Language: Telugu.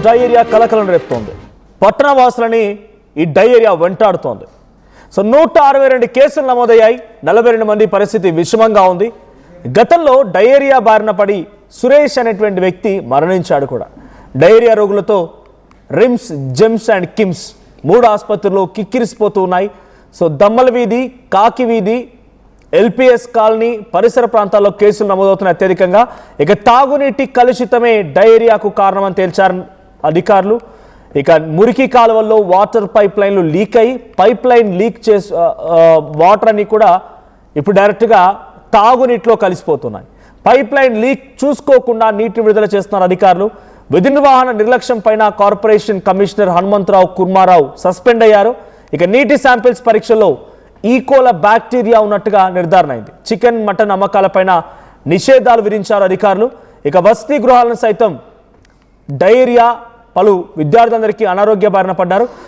డయేరియా కలకలం రేపుతోంది. పట్టణవాసులని ఈ డయేరియా వెంటాడుతోంది. సో 162 కేసులు నమోదయ్యాయి. 42 మంది పరిస్థితి విషమంగా ఉంది. గతంలో డయేరియా బారిన పడి సురేష్ అనేటువంటి వ్యక్తి మరణించాడు కూడా. డయేరియా రోగులతో రిమ్స్, జెమ్స్ అండ్ కిమ్స్ 3 ఆసుపత్రులు కిక్కిరిసిపోతూ ఉన్నాయి. సో దమ్మల వీధి, కాకి వీధి, ఎల్పిఎస్ కాలనీ పరిసర ప్రాంతాల్లో కేసులు నమోదవుతున్నాయి అత్యధికంగా. ఇక తాగునీటి కలుషితమే డయేరియాకు కారణమని తేల్చారు అధికారులు. ఇక మురికి కాలువల్లో వాటర్ పైప్ లైన్లు లీక్ అయ్యి పైప్ లైన్ లీక్ చేసి వాటర్ అన్ని కూడా ఇప్పుడు డైరెక్ట్గా తాగునీటిలో కలిసిపోతున్నాయి. పైప్ లైన్ లీక్ చూసుకోకుండా నీటిని విడుదల చేస్తున్నారు అధికారులు. విధి నిర్వహణ నిర్లక్ష్యం పైన corporation commissioner Hanumantharao Kurma Rao suspend అయ్యారు. ఇక నీటి శాంపిల్స్ పరీక్షల్లో ఈకోల బ్యాక్టీరియా ఉన్నట్టుగా నిర్ధారణ అయింది. చికెన్, మటన్ అమ్మకాలపైన నిషేధాలు విధించారు అధికారులు. ఇక వసతి గృహాలను సైతం డయేరియా, పలు విద్యార్థులందరికీ అనారోగ్య బారిన పడ్డారు.